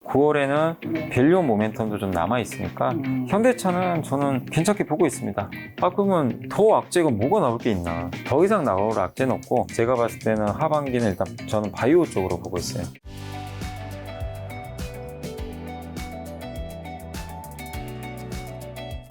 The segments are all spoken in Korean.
9월에는 밸류 모멘텀도 좀 남아있으니까 현대차는 저는 괜찮게 보고 있습니다. 그러면 더 악재가 뭐가 나올 게 있나? 더 이상 나올 악재는 없고, 제가 봤을 때는 하반기는 일단 저는 바이오 쪽으로 보고 있어요.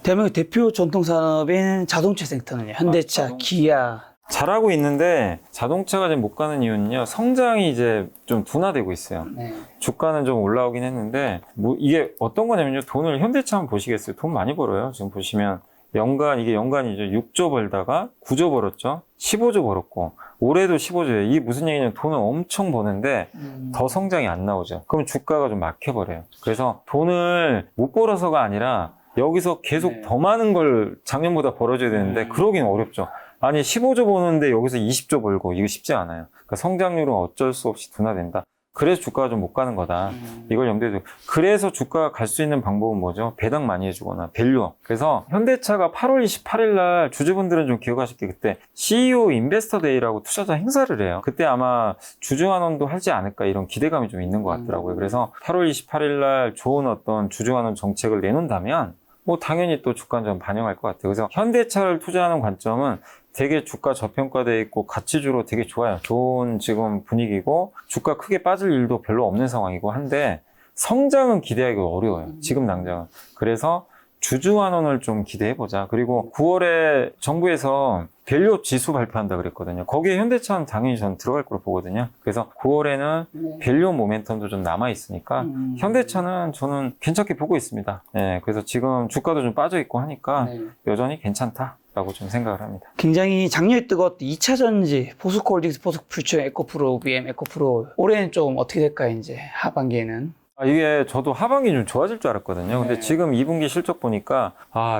대한민국 대표 전통 산업인 자동차 섹터는요. 현대차, 자동차. 기아. 잘하고 있는데 자동차가 지금 못 가는 이유는요, 성장이 이제 좀 둔화되고 있어요. 네. 주가는 좀 올라오긴 했는데, 뭐 이게 어떤 거냐면요, 돈을 현대차 한번 보시겠어요? 돈 많이 벌어요. 지금 보시면 이게 연간이죠. 6조 벌다가 9조 벌었죠. 15조 벌었고, 올해도 15조예요. 이게 무슨 얘기냐면 돈을 엄청 버는데 더 성장이 안 나오죠. 그럼 주가가 좀 막혀버려요. 그래서 돈을 못 벌어서가 아니라 여기서 계속 네. 더 많은 걸 작년보다 벌어줘야 되는데 그러긴 어렵죠. 아니 15조 버는데 여기서 20조 벌고, 이거 쉽지 않아요. 그러니까 성장률은 어쩔 수 없이 둔화된다. 그래서 주가가 좀 못 가는 거다. 이걸 염두에 두고. 그래서 주가가 갈 수 있는 방법은 뭐죠? 배당 많이 해주거나 밸류. 그래서 현대차가 8월 28일 날, 주주분들은 좀 기억하실 게, 그때 CEO 인베스터 데이라고 투자자 행사를 해요. 그때 아마 주주환원도 하지 않을까, 이런 기대감이 좀 있는 것 같더라고요. 그래서 8월 28일 날 좋은 어떤 주주환원 정책을 내놓는다면 뭐 당연히 또 주가는 좀 반영할 것 같아요. 그래서 현대차를 투자하는 관점은 되게 주가 저평가되어 있고 가치주로 되게 좋아요. 좋은 지금 분위기고, 주가 크게 빠질 일도 별로 없는 상황이고 한데, 성장은 기대하기가 어려워요. 지금 당장은. 그래서 주주환원을 좀 기대해보자. 그리고 9월에 정부에서 밸류 지수 발표한다 그랬거든요. 거기에 현대차는 당연히 저는 들어갈 거로 보거든요. 그래서 9월에는 밸류 모멘텀도 좀 남아있으니까 현대차는 저는 괜찮게 보고 있습니다. 네, 그래서 지금 주가도 좀 빠져있고 하니까 여전히 괜찮다라고 좀 생각을 합니다. 굉장히 작년에 뜨거웠던 2차 전지, 포스코홀딩스, 포스퓨처, 에코프로, BM, 에코프로. 올해는 좀 어떻게 될까요, 이제 하반기에는? 이게 저도 하반기 좀 좋아질 줄 알았거든요. 근데 지금 2분기 실적 보니까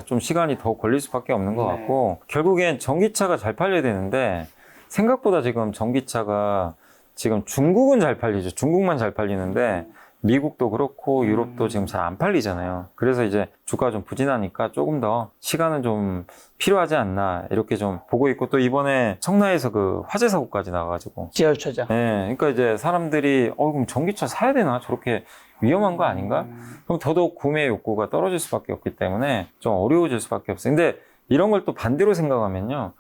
좀 시간이 더 걸릴 수밖에 없는 것 같고, 결국엔 전기차가 잘 팔려야 되는데 생각보다 지금 전기차가 지금 중국은 잘 팔리죠. 중국만 잘 팔리는데 미국도 그렇고 유럽도 지금 잘 안 팔리잖아요. 그래서 이제 주가가 좀 부진하니까 조금 더 시간은 좀 필요하지 않나, 이렇게 좀 보고 있고, 또 이번에 청라에서 그 화재 사고까지 나와가지고. 지하주차장. 네, 그러니까 이제 사람들이 그럼 전기차 사야 되나? 저렇게 위험한 거 아닌가? 그럼 더더욱 구매 욕구가 떨어질 수밖에 없기 때문에 좀 어려워질 수밖에 없어요. 근데 이런 걸 또 반대로 생각하면요,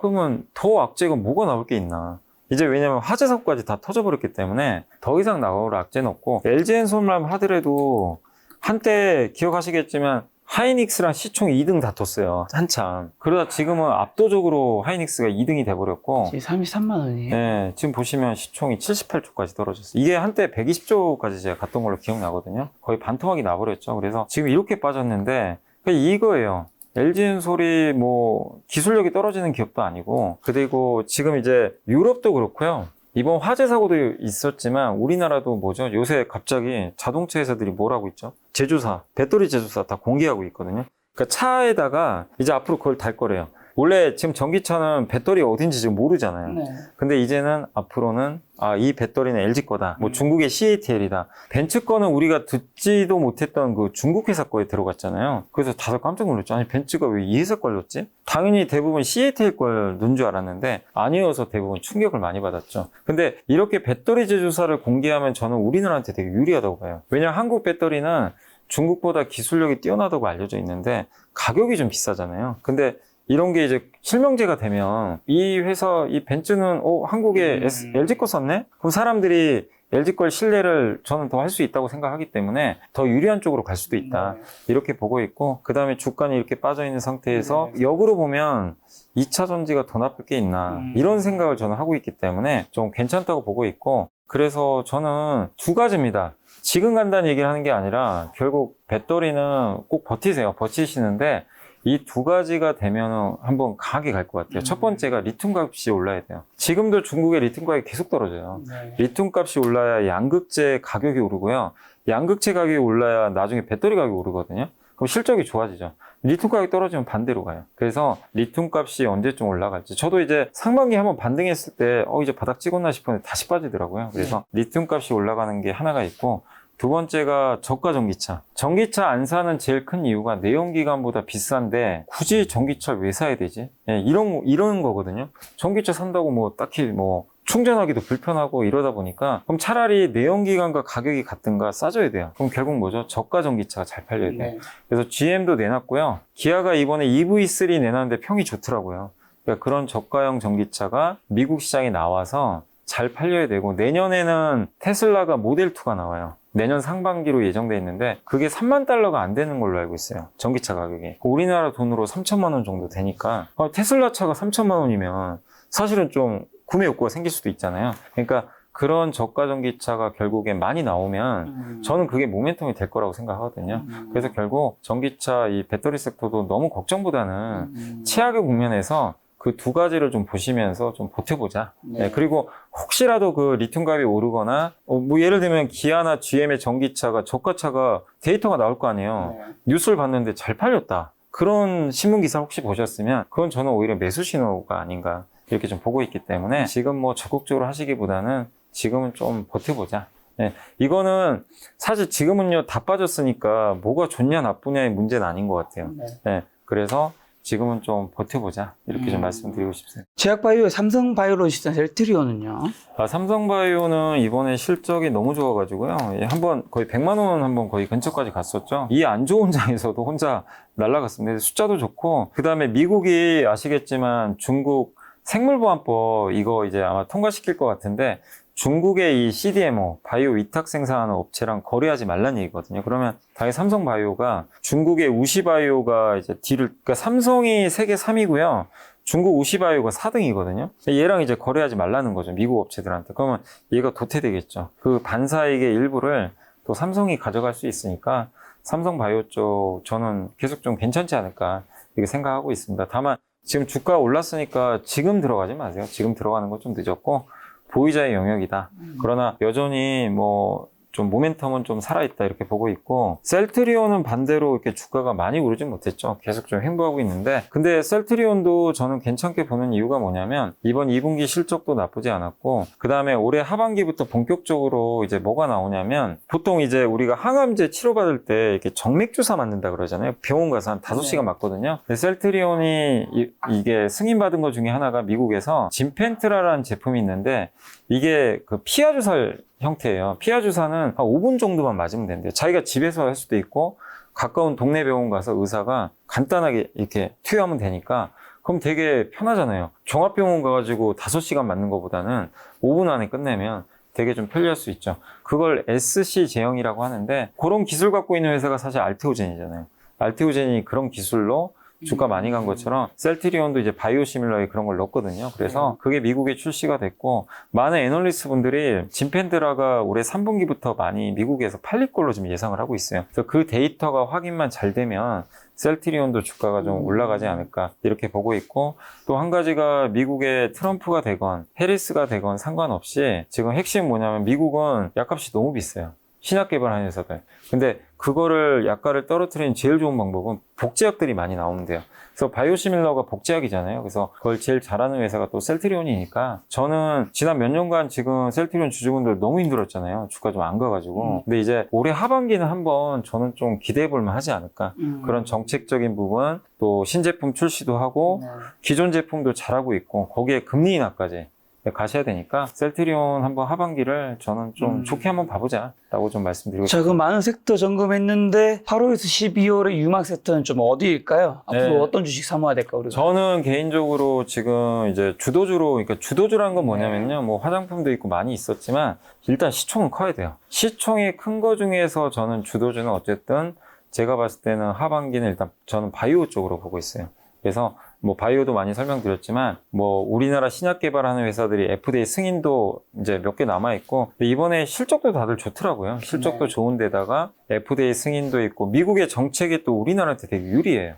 그러면 더 악재가 뭐가 나올 게 있나? 이제 왜냐면 화재 사고까지 다 터져버렸기 때문에 더 이상 나올 악재는 없고, LG엔솔만 하더라도 한때 기억하시겠지만 하이닉스랑 시총 2등 다퉜어요. 한참. 그러다 지금은 압도적으로 하이닉스가 2등이 돼버렸고, 지금 33만 원이에요. 네, 지금 보시면 시총이 78조까지 떨어졌어요. 이게 한때 120조까지 제가 갔던 걸로 기억나거든요. 거의 반토막이 나버렸죠. 그래서 지금 이렇게 빠졌는데, 이거예요. LG엔솔이 뭐 기술력이 떨어지는 기업도 아니고, 그리고 지금 이제 유럽도 그렇고요. 이번 화재 사고도 있었지만 우리나라도 뭐죠? 요새 갑자기 자동차 회사들이 뭘 하고 있죠? 제조사, 배터리 제조사 다 공개하고 있거든요. 그러니까 차에다가 이제 앞으로 그걸 달 거래요. 원래 지금 전기차는 배터리 어딘지 지금 모르잖아요. 근데 이제는 앞으로는 이 배터리는 LG 거다. 뭐 중국의 CATL이다. 벤츠 거는 우리가 듣지도 못했던 그 중국 회사 거에 들어갔잖아요. 그래서 다들 깜짝 놀랐죠. 아니 벤츠가 왜 이 회사 걸 넣었지? 당연히 대부분 CATL 걸 넣은 줄 알았는데 아니어서 대부분 충격을 많이 받았죠. 근데 이렇게 배터리 제조사를 공개하면 저는 우리나라한테 되게 유리하다고 봐요. 왜냐하면 한국 배터리는 중국보다 기술력이 뛰어나다고 알려져 있는데 가격이 좀 비싸잖아요. 근데 이런 게 이제 실명제가 되면 이 회사, 이 벤츠는 한국에 LG 거 썼네? 그럼 사람들이 LG 걸 신뢰를 저는 더 할 수 있다고 생각하기 때문에 더 유리한 쪽으로 갈 수도 있다. 이렇게 보고 있고, 그 다음에 주가는 이렇게 빠져있는 상태에서 역으로 보면 2차 전지가 더 나쁠 게 있나, 이런 생각을 저는 하고 있기 때문에 좀 괜찮다고 보고 있고, 그래서 저는 두 가지입니다. 지금 간다는 얘기를 하는 게 아니라 결국 배터리는 꼭 버티세요. 버티시는데 이 두 가지가 되면 한번 강하게 갈 것 같아요. 첫 번째가 리튬 값이 올라야 돼요. 지금도 중국의 리튬 가격이 계속 떨어져요. 리튬 값이 올라야 양극재 가격이 오르고요. 양극재 가격이 올라야 나중에 배터리 가격이 오르거든요. 그럼 실적이 좋아지죠. 리튬 가격이 떨어지면 반대로 가요. 그래서 리튬 값이 언제쯤 올라갈지. 저도 이제 상반기에 한번 반등했을 때 이제 바닥 찍었나 싶었는데 다시 빠지더라고요. 그래서 리튬 값이 올라가는 게 하나가 있고, 두 번째가 저가 전기차. 전기차 안 사는 제일 큰 이유가 내연기관보다 비싼데 굳이 전기차를 왜 사야 되지? 이런 거거든요. 전기차 산다고 뭐 딱히 뭐 충전하기도 불편하고 이러다 보니까 그럼 차라리 내연기관과 가격이 같든가 싸져야 돼요. 그럼 결국 뭐죠? 저가 전기차가 잘 팔려야 돼요. 네. 그래서 GM도 내놨고요. 기아가 이번에 EV3 내놨는데 평이 좋더라고요. 그러니까 그런 저가형 전기차가 미국 시장에 나와서 잘 팔려야 되고, 내년에는 테슬라가 모델2가 나와요. 내년 상반기로 예정돼 있는데 그게 3만 달러가 안 되는 걸로 알고 있어요. 전기차 가격이. 우리나라 돈으로 3천만 원 정도 되니까 테슬라 차가 3천만 원이면 사실은 좀 구매 욕구가 생길 수도 있잖아요. 그러니까 그런 저가 전기차가 결국에 많이 나오면 저는 그게 모멘텀이 될 거라고 생각하거든요. 그래서 결국 전기차 이 배터리 섹터도 너무 걱정보다는 최악의 국면에서 그 두 가지를 좀 보시면서 좀 버텨보자. 네, 그리고 혹시라도 그 리튬 값이 오르거나 뭐 예를 들면 기아나 GM의 전기차가 저가차가 데이터가 나올 거 아니에요. 뉴스를 봤는데 잘 팔렸다. 그런 신문 기사 혹시 보셨으면 그건 저는 오히려 매수 신호가 아닌가 이렇게 좀 보고 있기 때문에 지금 뭐 적극적으로 하시기보다는 지금은 좀 버텨보자. 네, 이거는 사실 지금은요 다 빠졌으니까 뭐가 좋냐 나쁘냐의 문제는 아닌 것 같아요. 네, 그래서 지금은 좀 버텨보자 이렇게 좀 말씀드리고 싶습니다. 제약바이오의 삼성바이오로직스나 셀트리온은요? 삼성바이오는 이번에 실적이 너무 좋아가지고요. 한번 거의 100만 원 한번 거의 근처까지 갔었죠. 이 안 좋은 장에서도 혼자 날아갔습니다. 숫자도 좋고, 그 다음에 미국이 아시겠지만 중국 생물보안법 이거 이제 아마 통과시킬 것 같은데, 중국의 이 CDMO, 바이오 위탁 생산하는 업체랑 거래하지 말라는 얘기거든요. 그러면 당연히 삼성바이오가 중국의 우시바이오가 이제 그러니까 삼성이 세계 3위고요. 중국 우시바이오가 4등이거든요. 얘랑 이제 거래하지 말라는 거죠. 미국 업체들한테. 그러면 얘가 도태되겠죠. 그 반사이익의 일부를 또 삼성이 가져갈 수 있으니까 삼성바이오 쪽 저는 계속 좀 괜찮지 않을까 이렇게 생각하고 있습니다. 다만 지금 주가 올랐으니까 지금 들어가지 마세요. 지금 들어가는 건 좀 늦었고 보유자의 영역이다. 그러나 여전히 뭐 좀 모멘텀은 좀 살아있다 이렇게 보고 있고, 셀트리온은 반대로 이렇게 주가가 많이 오르진 못했죠. 계속 좀 횡보하고 있는데, 근데 셀트리온도 저는 괜찮게 보는 이유가 뭐냐면 이번 2분기 실적도 나쁘지 않았고, 그 다음에 올해 하반기부터 본격적으로 이제 뭐가 나오냐면, 보통 이제 우리가 항암제 치료받을 때 이렇게 정맥주사 맞는다 그러잖아요. 병원 가서 한 5시간 맞거든요. 근데 셀트리온이 이게 승인받은 것 중에 하나가 미국에서 진펜트라라는 제품이 있는데, 이게 그 피하주살 형태예요. 피하주사는 한 5분 정도만 맞으면 된대요. 자기가 집에서 할 수도 있고 가까운 동네 병원 가서 의사가 간단하게 이렇게 투여하면 되니까 그럼 되게 편하잖아요. 종합병원 가가지고 5시간 맞는 것보다는 5분 안에 끝내면 되게 좀 편리할 수 있죠. 그걸 SC 제형이라고 하는데, 그런 기술 갖고 있는 회사가 사실 알테오젠이잖아요. 알테오젠이 그런 기술로 주가 많이 간 것처럼 셀트리온도 이제 바이오시밀러에 그런 걸 넣었거든요. 그래서 그게 미국에 출시가 됐고, 많은 애널리스트 분들이 진펜드라가 올해 3분기부터 많이 미국에서 팔릴 걸로 지금 예상을 하고 있어요. 그래서 그 데이터가 확인만 잘 되면 셀트리온도 주가가 좀 올라가지 않을까 이렇게 보고 있고, 또 한 가지가 미국의 트럼프가 되건 해리스가 되건 상관없이 지금 핵심 뭐냐면 미국은 약값이 너무 비싸요. 신약 개발하는 회사들. 근데 그거를 약가를 떨어뜨리는 제일 좋은 방법은 복제약들이 많이 나오는데요. 그래서 바이오시밀러가 복제약이잖아요. 그래서 그걸 제일 잘하는 회사가 또 셀트리온이니까, 저는 지난 몇 년간 지금 셀트리온 주주분들 너무 힘들었잖아요. 주가 좀 안 가가지고. 근데 이제 올해 하반기는 한번 저는 좀 기대해 볼만 하지 않을까. 그런 정책적인 부분, 또 신제품 출시도 하고 기존 제품도 잘하고 있고 거기에 금리 인하까지 가셔야 되니까 셀트리온 한번 하반기를 저는 좀 좋게 한번 봐보자 라고 좀 말씀드리고 자, 그럼 많은 섹터 점검했는데 8월에서 12월의 유망 섹터는 좀 어디일까요? 앞으로 네. 어떤 주식 사모아야 될까 우리가? 저는 개인적으로 지금 이제 주도주로, 그러니까 주도주라는 건 뭐냐면요, 뭐 화장품도 있고 많이 있었지만 일단 시총은 커야 돼요. 시총이 큰 거 중에서 저는 주도주는 어쨌든 제가 봤을 때는 하반기는 일단 저는 바이오 쪽으로 보고 있어요. 그래서 뭐 바이오도 많이 설명드렸지만 뭐 우리나라 신약 개발하는 회사들이 FDA 승인도 이제 몇 개 남아 있고, 이번에 실적도 다들 좋더라고요. 실적도 좋은데다가 FDA 승인도 있고, 미국의 정책이 또 우리나라한테 되게 유리해요.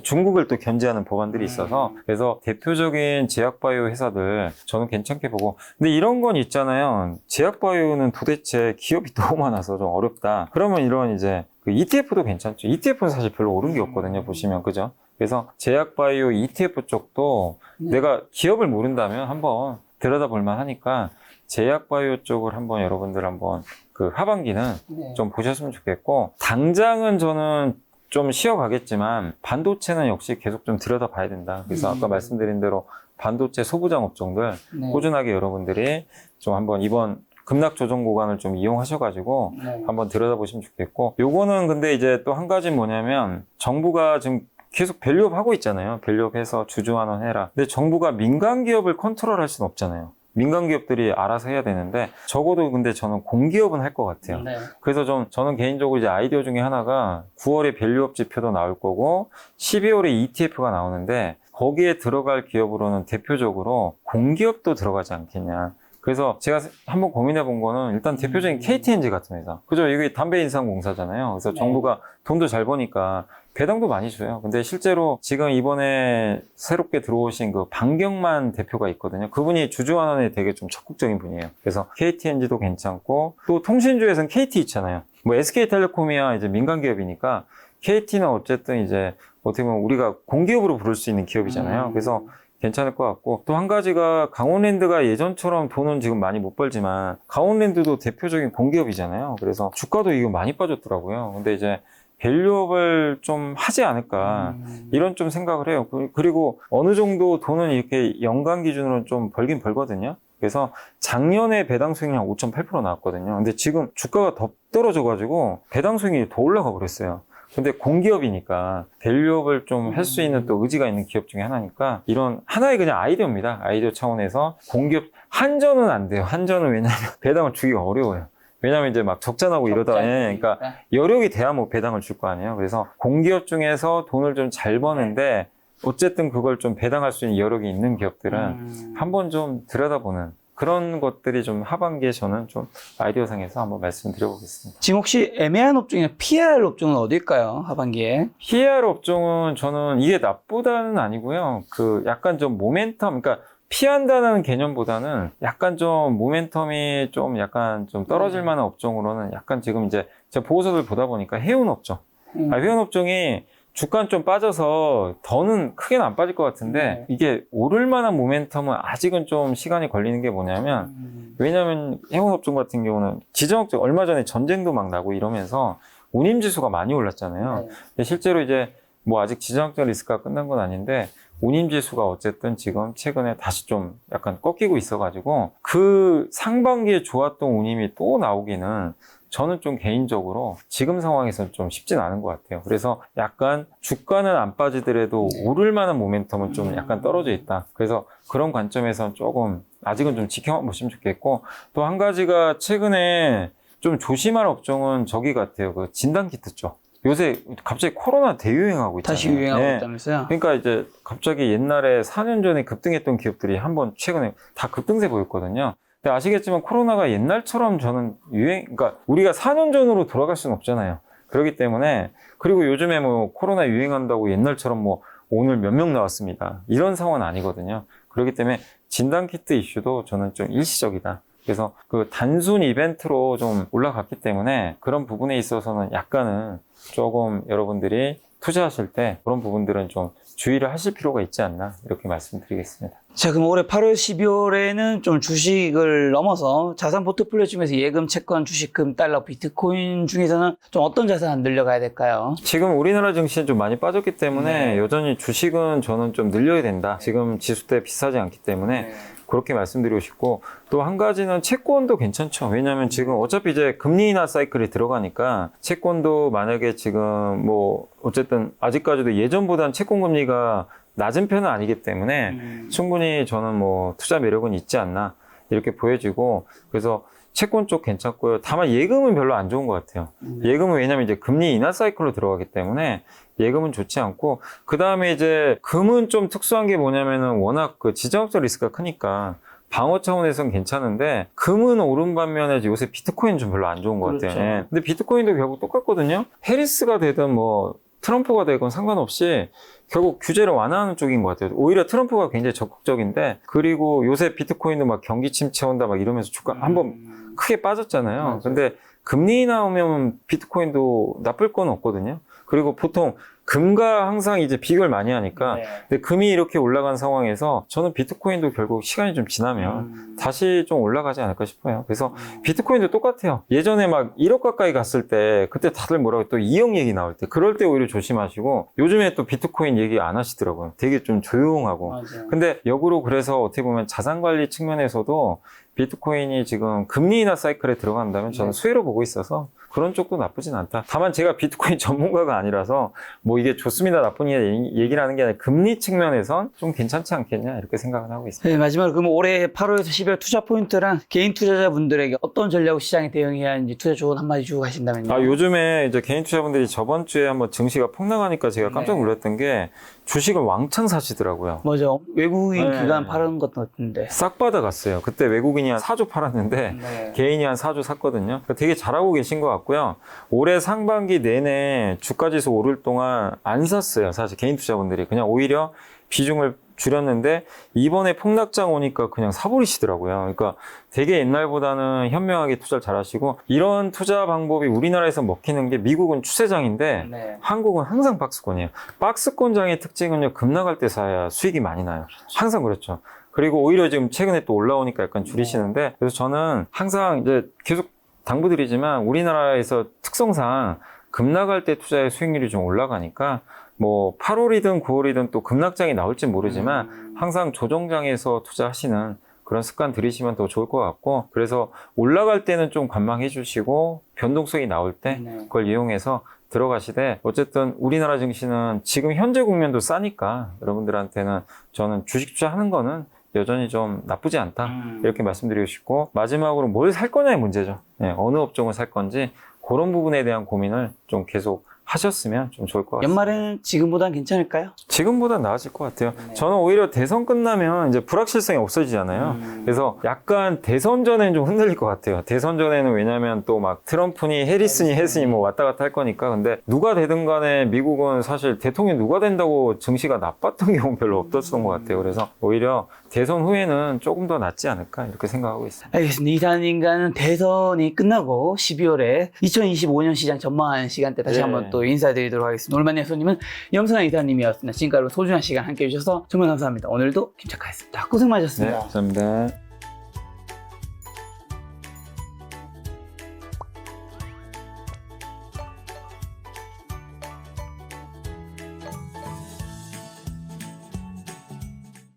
중국을 또 견제하는 법안들이 있어서, 그래서 대표적인 제약바이오 회사들 저는 괜찮게 보고, 근데 이런 건 있잖아요. 제약바이오는 도대체 기업이 너무 많아서 좀 어렵다. 그러면 이런 이제 그 ETF도 괜찮죠. ETF는 사실 별로 오른 게 없거든요. 보시면, 그죠? 그래서 제약바이오 ETF 쪽도 내가 기업을 모른다면 한번 들여다볼만 하니까 제약바이오 쪽을 한번 여러분들 한번 그 하반기는 좀 보셨으면 좋겠고, 당장은 저는 좀 쉬어가겠지만 반도체는 역시 계속 좀 들여다봐야 된다. 그래서 아까 말씀드린 대로 반도체 소부장 업종들 네. 꾸준하게 여러분들이 좀 한번 이번 급락 조정 구간을 좀 이용하셔가지고 네. 한번 들여다보시면 좋겠고, 요거는 근데 이제 또 한 가지 뭐냐면 정부가 지금 계속 밸류업 하고 있잖아요. 밸류업 해서 주주환원 해라. 근데 정부가 민간 기업을 컨트롤할 수는 없잖아요. 민간 기업들이 알아서 해야 되는데 적어도 근데 저는 공기업은 할 것 같아요. 네. 그래서 저는 개인적으로 이제 아이디어 중에 하나가 9월에 밸류업 지표도 나올 거고 12월에 ETF가 나오는데 거기에 들어갈 기업으로는 대표적으로 공기업도 들어가지 않겠냐. 그래서 제가 한번 고민해 본 거는 일단 대표적인 KTNG 같은 회사. 그죠? 이게 담배 인상공사잖아요. 그래서 네. 정부가 돈도 잘 버니까 배당도 많이 줘요. 근데 실제로 지금 이번에 새롭게 들어오신 그 방경만 대표가 있거든요. 그분이 주주환원에 되게 좀 적극적인 분이에요. 그래서 KTNG도 괜찮고, 또 통신주에서는 KT 있잖아요. 뭐 SK텔레콤이야 이제 민간 기업이니까 KT는 어쨌든 이제 어떻게 보면 우리가 공기업으로 부를 수 있는 기업이잖아요. 그래서 괜찮을 것 같고, 또 한 가지가 강원랜드가 예전처럼 돈은 지금 많이 못 벌지만 강원랜드도 대표적인 공기업이잖아요. 그래서 주가도 이거 많이 빠졌더라고요. 근데 이제 밸류업을 좀 하지 않을까 이런 좀 생각을 해요. 그리고 어느 정도 돈은 이렇게 연간 기준으로 좀 벌긴 벌거든요. 그래서 작년에 배당 수익이 한 5.8% 나왔거든요. 근데 지금 주가가 더 떨어져가지고 배당 수익이 더 올라가 버렸어요. 근데 공기업이니까 밸류업을 좀 할 수 있는 또 의지가 있는 기업 중에 하나니까, 이런 하나의 그냥 아이디어입니다. 아이디어 차원에서 공기업, 한전은 안 돼요. 한전은 왜냐면 배당을 주기가 어려워요. 왜냐면 이제 막 적자 나고 이러다, 그러니까 여력이 돼야 뭐 배당을 줄 거 아니에요. 그래서 공기업 중에서 돈을 좀 잘 버는데 어쨌든 그걸 좀 배당할 수 있는 여력이 있는 기업들은 한번 좀 들여다보는 그런 것들이 좀 하반기에 저는 좀 아이디어상에서 한번 말씀드려보겠습니다. 지금 혹시 애매한 업종이나 PR 업종은 어딜까요? 하반기에? PR 업종은 저는 이게 나쁘다는 아니고요. 그 약간 좀 모멘텀, 그러니까 피한다는 개념보다는 약간 좀 모멘텀이 좀 약간 좀 떨어질 만한 업종으로는 약간 지금 이제 제가 보고서들 보다 보니까 해운 업종. 해운 업종이 주가는 좀 빠져서 더는 크게는 안 빠질 것 같은데 이게 오를 만한 모멘텀은 아직은 좀 시간이 걸리는 게 뭐냐면, 왜냐면 해운업종 같은 경우는 지정학적 얼마 전에 전쟁도 막 나고 이러면서 운임지수가 많이 올랐잖아요. 근데 실제로 이제 뭐 아직 지정학적 리스크가 끝난 건 아닌데 운임지수가 어쨌든 지금 최근에 다시 좀 약간 꺾이고 있어가지고 그 상반기에 좋았던 운임이 또 나오기는 저는 좀 개인적으로 지금 상황에서는 좀 쉽진 않은 것 같아요. 그래서 약간 주가는 안 빠지더라도 오를 만한 모멘텀은 좀 약간 떨어져 있다. 그래서 그런 관점에서는 조금 아직은 좀 지켜보시면 좋겠고, 또 한 가지가 최근에 좀 조심할 업종은 저기 같아요. 그 진단키트 쪽. 요새 갑자기 코로나 대유행하고 있잖아요. 다시 유행하고 있다면서요? 그러니까 이제 갑자기 옛날에 4년 전에 급등했던 기업들이 한번 최근에 다 급등세 보였거든요. 근데 아시겠지만 코로나가 옛날처럼 저는 그러니까 우리가 4년 전으로 돌아갈 수는 없잖아요. 그렇기 때문에, 그리고 요즘에 뭐 코로나 유행한다고 옛날처럼 뭐 오늘 몇 명 나왔습니다, 이런 상황은 아니거든요. 그렇기 때문에 진단키트 이슈도 저는 좀 일시적이다. 그래서 그 단순 이벤트로 좀 올라갔기 때문에 그런 부분에 있어서는 약간은 조금 여러분들이 투자하실 때 그런 부분들은 좀 주의를 하실 필요가 있지 않나, 이렇게 말씀드리겠습니다. 자, 그럼 올해 8월, 12월에는 좀 주식을 넘어서 자산 포트폴리오 중에서 예금, 채권, 주식금, 달러, 비트코인 중에서는 좀 어떤 자산 늘려가야 될까요? 지금 우리나라 증시는 좀 많이 빠졌기 때문에 여전히 주식은 저는 좀 늘려야 된다. 지금 지수 때 비싸지 않기 때문에 그렇게 말씀드리고 싶고, 또 한 가지는 채권도 괜찮죠. 왜냐하면 지금 어차피 이제 금리 인하 사이클이 들어가니까 채권도 만약에 지금 뭐 어쨌든 아직까지도 예전보다는 채권 금리가 낮은 편은 아니기 때문에 충분히 저는 뭐 투자 매력은 있지 않나 이렇게 보여지고, 그래서 채권 쪽 괜찮고요. 다만 예금은 별로 안 좋은 것 같아요. 예금은 왜냐면 이제 금리 인하 사이클로 들어가기 때문에 예금은 좋지 않고, 그 다음에 이제 금은 좀 특수한 게 뭐냐면은 워낙 그 지정학적 리스크가 크니까 방어 차원에서는 괜찮은데, 금은 오른 반면에 요새 비트코인은 좀 별로 안 좋은 것 같아요. 예. 근데 비트코인도 결국 똑같거든요. 해리스가 되든 뭐 트럼프가 되건 상관없이 결국 규제를 완화하는 쪽인 것 같아요. 오히려 트럼프가 굉장히 적극적인데, 그리고 요새 비트코인도 막 경기 침체 온다 막 이러면서 주가 한번 크게 빠졌잖아요. 근데 금리 나오면 비트코인도 나쁠 건 없거든요. 그리고 보통 금과 항상 이제 비교를 많이 하니까 네. 근데 금이 이렇게 올라간 상황에서 저는 비트코인도 결국 시간이 좀 지나면 다시 좀 올라가지 않을까 싶어요. 그래서 비트코인도 똑같아요. 예전에 막 1억 가까이 갔을 때 그때 다들 뭐라고 또 2억 얘기 나올 때 그럴 때 오히려 조심하시고 요즘에 또 비트코인 얘기 안 하시더라고요. 되게 좀 조용하고. 맞아요. 근데 역으로 그래서 어떻게 보면 자산 관리 측면에서도 비트코인이 지금 금리 인하 사이클에 들어간다면 저는 네. 수혜로 보고 있어서 그런 쪽도 나쁘진 않다. 다만 제가 비트코인 전문가가 아니라서 뭐 이게 좋습니다, 나쁘냐 얘기를 하는 게 아니라 금리 측면에선 좀 괜찮지 않겠냐 이렇게 생각을 하고 있습니다. 네, 마지막으로 그럼 올해 8월에서 12월 투자 포인트랑 개인 투자자분들에게 어떤 전략으로 시장에 대응해야 하는지 투자 조언 한마디 주고 가신다면요. 요즘에 이제 개인 투자분들이 저번 주에 한번 증시가 폭락하니까 제가 깜짝 네. 놀랐던 게 주식을 왕창 사시더라고요. 맞아. 외국인 네. 기관 팔은 것 같은데. 싹 받아갔어요. 그때 외국인이 한 4조 팔았는데 네. 개인이 한 4조 샀거든요. 그러니까 되게 잘하고 계신 것 같고요. 올해 상반기 내내 주가지수 오를 동안 안 샀어요. 사실 개인 투자분들이 그냥 오히려 비중을 줄였는데 이번에 폭락장 오니까 그냥 사버리시더라고요. 그러니까 되게 옛날보다는 현명하게 투자를 잘하시고 이런 투자 방법이 우리나라에서 먹히는 게 미국은 추세장인데 네. 한국은 항상 박스권이에요. 박스권장의 특징은요. 급락할 때 사야 수익이 많이 나요. 항상 그렇죠. 그리고 오히려 지금 최근에 또 올라오니까 약간 줄이시는데 그래서 저는 항상 이제 계속 당부드리지만 우리나라에서 특성상 급락할 때 투자의 수익률이 좀 올라가니까 뭐 8월이든 9월이든 또 급락장이 나올지 모르지만 항상 조정장에서 투자하시는 그런 습관 들이시면 더 좋을 것 같고 그래서 올라갈 때는 좀 관망해 주시고 변동성이 나올 때 네. 그걸 이용해서 들어가시되 어쨌든 우리나라 증시는 지금 현재 국면도 싸니까 여러분들한테는 저는 주식 투자하는 거는 여전히 좀 나쁘지 않다 이렇게 말씀드리고 싶고 마지막으로 뭘 살 거냐의 문제죠. 네, 어느 업종을 살 건지 그런 부분에 대한 고민을 좀 계속 하셨으면 좀 좋을 것 같습니다. 연말에는 지금보단 괜찮을까요? 지금보다 나아질 것 같아요. 네. 저는 오히려 대선 끝나면 이제 불확실성이 없어지잖아요. 그래서 약간 대선 전에는 좀 흔들릴 것 같아요. 대선 전에는 왜냐면 또 막 트럼프니 해리스니 했으니 뭐 왔다 갔다 할 거니까. 근데 누가 되든 간에 미국은 사실 대통령이 누가 된다고 증시가 나빴던 경우는 별로 없었던 것 같아요. 그래서 오히려 대선 후에는 조금 더 낫지 않을까 이렇게 생각하고 있습니다. 알겠습니다. 이사님과는 대선이 끝나고 12월에 2025년 시장 전망하는 시간 때 다시 네. 한번 또 인사드리도록 하겠습니다. 오늘 만난 손님은 염선한 이사님이었습니다. 지금까지 소중한 시간 함께 해주셔서 정말 감사합니다. 오늘도 김 작가였습니다. 고생 네, 많으셨습니다. 감사합니다.